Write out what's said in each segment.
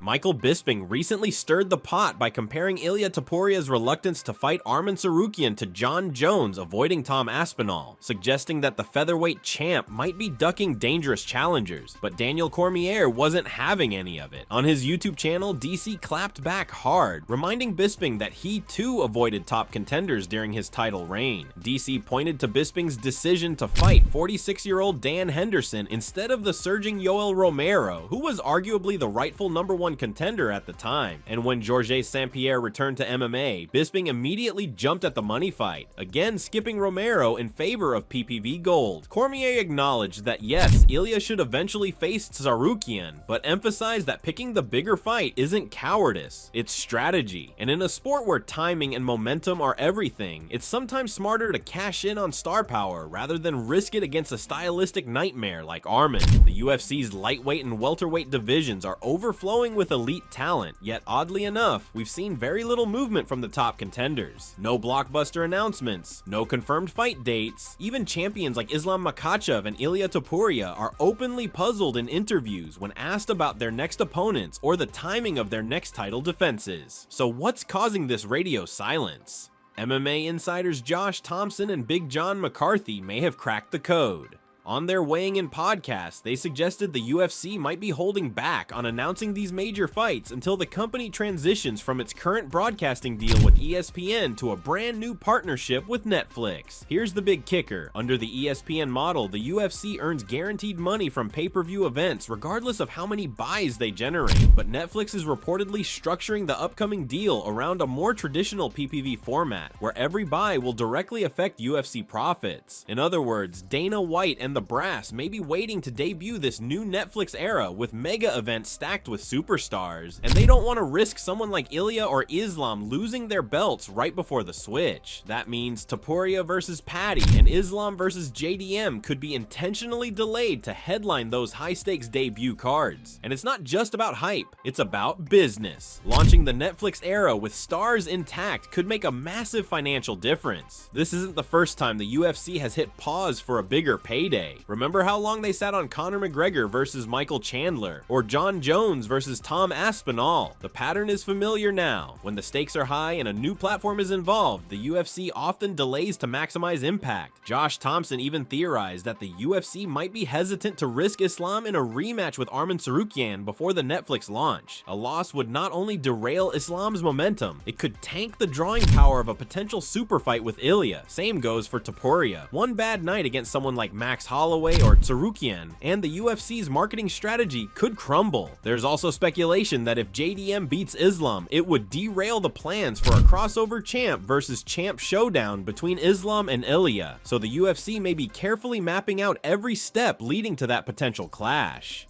Michael Bisping recently stirred the pot by comparing Ilia Topuria's reluctance to fight Arman Tsarukyan to John Jones avoiding Tom Aspinall, suggesting that the featherweight champ might be ducking dangerous challengers, but Daniel Cormier wasn't having any of it. On his YouTube channel, DC clapped back hard, reminding Bisping that he too avoided top contenders during his title reign. DC pointed to Bisping's decision to fight 46-year-old Dan Henderson instead of the surging Yoel Romero, who was arguably the rightful #1 contender at the time. And when Georges St-Pierre returned to MMA, Bisping immediately jumped at the money fight, again skipping Romero in favor of PPV Gold. Cormier acknowledged that yes, Ilia should eventually face Tsarukyan, but emphasized that picking the bigger fight isn't cowardice, it's strategy. And in a sport where timing and momentum are everything, it's sometimes smarter to cash in on star power rather than risk it against a stylistic nightmare like Arman. The UFC's lightweight and welterweight divisions are overflowing with elite talent, yet oddly enough, we've seen very little movement from the top contenders. No blockbuster announcements, no confirmed fight dates. Even champions like Islam Makhachev and Ilia Topuria are openly puzzled in interviews when asked about their next opponents or the timing of their next title defenses. So what's causing this radio silence? MMA insiders Josh Thomson and Big John McCarthy may have cracked the code. On their weighing in podcast, they suggested the UFC might be holding back on announcing these major fights until the company transitions from its current broadcasting deal with ESPN to a brand new partnership with Netflix. Here's the big kicker. Under the ESPN model, the UFC earns guaranteed money from pay-per-view events regardless of how many buys they generate, but Netflix is reportedly structuring the upcoming deal around a more traditional PPV format, where every buy will directly affect UFC profits. In other words, Dana White and the brass may be waiting to debut this new Netflix era with mega events stacked with superstars, and they don't want to risk someone like Ilia or Islam losing their belts right before the switch. That means Topuria versus Patty and Islam versus JDM could be intentionally delayed to headline those high-stakes debut cards. And it's not just about hype, it's about business. Launching the Netflix era with stars intact could make a massive financial difference. This isn't the first time the UFC has hit pause for a bigger payday. Remember how long they sat on Conor McGregor versus Michael Chandler, or John Jones versus Tom Aspinall? The pattern is familiar now. When the stakes are high and a new platform is involved, the UFC often delays to maximize impact. Josh Thomson even theorized that the UFC might be hesitant to risk Islam in a rematch with Arman Tsarukyan before the Netflix launch. A loss would not only derail Islam's momentum, it could tank the drawing power of a potential super fight with Ilia. Same goes for Topuria. One bad night against someone like Max Holloway or Tsarukyan, and the UFC's marketing strategy could crumble. There's also speculation that if JDM beats Islam, it would derail the plans for a crossover champ versus champ showdown between Islam and Ilia, so the UFC may be carefully mapping out every step leading to that potential clash.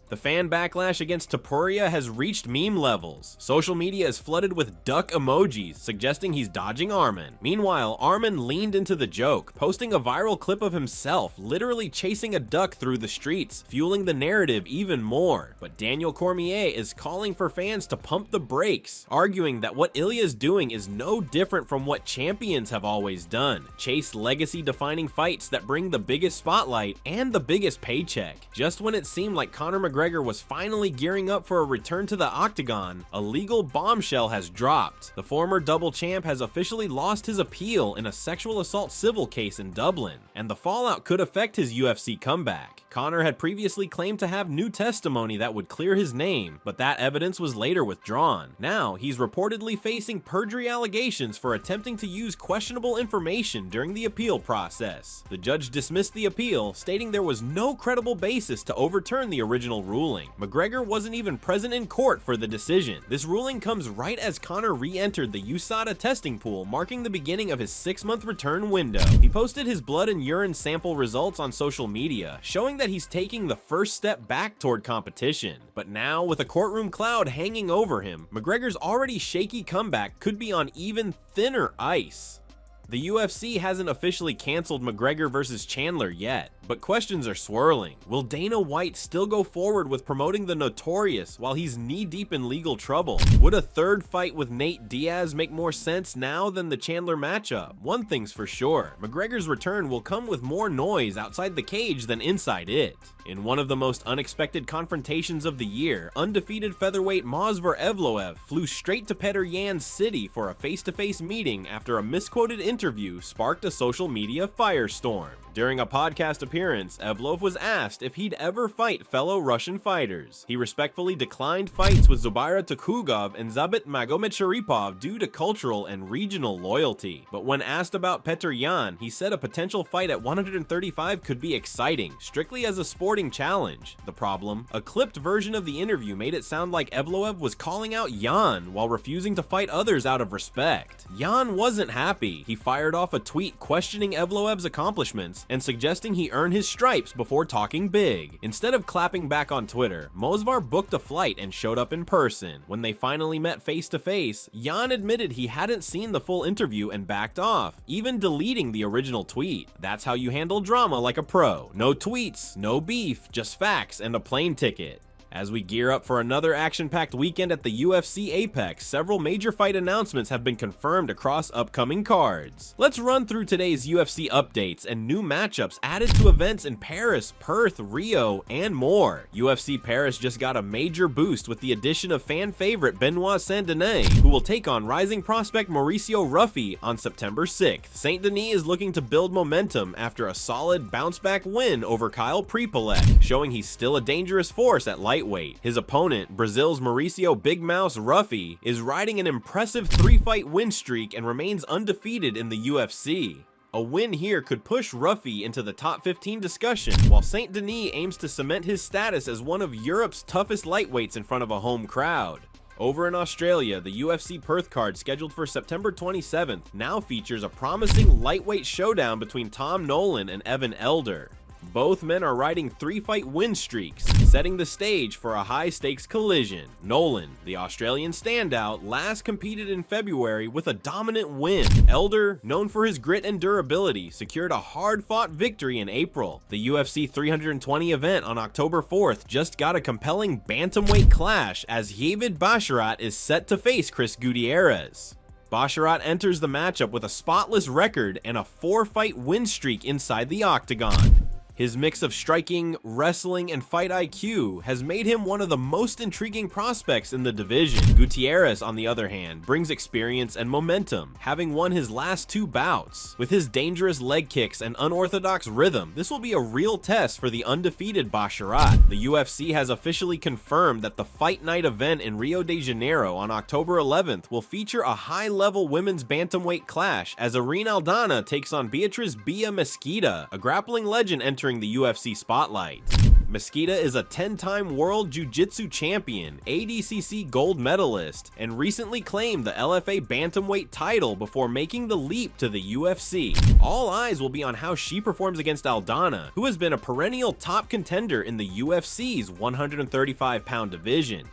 The fan backlash against Topuria has reached meme levels. Social media is flooded with duck emojis, suggesting he's dodging Arman. Meanwhile, Arman leaned into the joke, posting a viral clip of himself literally chasing a duck through the streets, fueling the narrative even more. But Daniel Cormier is calling for fans to pump the brakes, arguing that what Ilia's doing is no different from what champions have always done: chase legacy-defining fights that bring the biggest spotlight and the biggest paycheck. Just when it seemed like Conor McGregor was finally gearing up for a return to the octagon, a legal bombshell has dropped. The former double champ has officially lost his appeal in a sexual assault civil case in Dublin, and the fallout could affect his UFC comeback. Conor had previously claimed to have new testimony that would clear his name, but that evidence was later withdrawn. Now, he's reportedly facing perjury allegations for attempting to use questionable information during the appeal process. The judge dismissed the appeal, stating there was no credible basis to overturn the original ruling. McGregor wasn't even present in court for the decision. This ruling comes right as Conor re-entered the USADA testing pool, marking the beginning of his 6-month return window. He posted his blood and urine sample results on social media, showing that he's taking the first step back toward competition. But now, with a courtroom cloud hanging over him, McGregor's already shaky comeback could be on even thinner ice. The UFC hasn't officially canceled McGregor versus Chandler yet, but questions are swirling. Will Dana White still go forward with promoting the Notorious while he's knee-deep in legal trouble? Would a third fight with Nate Diaz make more sense now than the Chandler matchup? One thing's for sure, McGregor's return will come with more noise outside the cage than inside it. In one of the most unexpected confrontations of the year, undefeated featherweight Movsar Evloev flew straight to Petr Yan's city for a face-to-face meeting after a misquoted interview sparked a social media firestorm. During a podcast appearance, Evloev was asked if he'd ever fight fellow Russian fighters. He respectfully declined fights with Zubaira Tukhugov and Zabit Magomedov due to cultural and regional loyalty. But when asked about Petr Yan, he said a potential fight at 135 could be exciting, strictly as a sporting challenge. The problem? A clipped version of the interview made it sound like Evloev was calling out Yan while refusing to fight others out of respect. Yan wasn't happy. He fired off a tweet questioning Evloev's accomplishments and suggesting he earn his stripes before talking big. Instead of clapping back on Twitter, Movsar booked a flight and showed up in person. When they finally met face to face, Yan admitted he hadn't seen the full interview and backed off, even deleting the original tweet. That's how you handle drama like a pro. No tweets, no beef, just facts and a plane ticket. As we gear up for another action-packed weekend at the UFC Apex, several major fight announcements have been confirmed across upcoming cards. Let's run through today's UFC updates and new matchups added to events in Paris, Perth, Rio, and more. UFC Paris just got a major boost with the addition of fan favorite Benoit Saint-Denis, who will take on rising prospect Mauricio Ruffi on September 6th. Saint-Denis is looking to build momentum after a solid bounce-back win over Kyle Prepolek, showing he's still a dangerous force at lightweight. His opponent, Brazil's Mauricio Big Mouse Ruffi, is riding an impressive 3-fight win streak and remains undefeated in the UFC. A win here could push Ruffi into the top 15 discussion, while Saint-Denis aims to cement his status as one of Europe's toughest lightweights in front of a home crowd. Over in Australia, the UFC Perth card scheduled for September 27th now features a promising lightweight showdown between Tom Nolan and Evan Elder. Both men are riding 3-fight win streaks, setting the stage for a high-stakes collision. Nolan, the Australian standout, last competed in February with a dominant win. Elder, known for his grit and durability, secured a hard-fought victory in April. The UFC 320 event on October 4th just got a compelling bantamweight clash as David Basharat is set to face Chris Gutierrez. Basharat enters the matchup with a spotless record and a 4-fight win streak inside the octagon. His mix of striking, wrestling, and fight IQ has made him one of the most intriguing prospects in the division. Gutierrez, on the other hand, brings experience and momentum, having won his last 2 bouts. With his dangerous leg kicks and unorthodox rhythm, this will be a real test for the undefeated Basharat. The UFC has officially confirmed that the Fight Night event in Rio de Janeiro on October 11th will feature a high-level women's bantamweight clash as Irene Aldana takes on Beatriz Bia Mesquita, a grappling legend entering the UFC spotlight. Mesquita is a 10-time World Jiu-Jitsu champion, ADCC gold medalist, and recently claimed the LFA bantamweight title before making the leap to the UFC. All eyes will be on how she performs against Aldana, who has been a perennial top contender in the UFC's 135-pound division.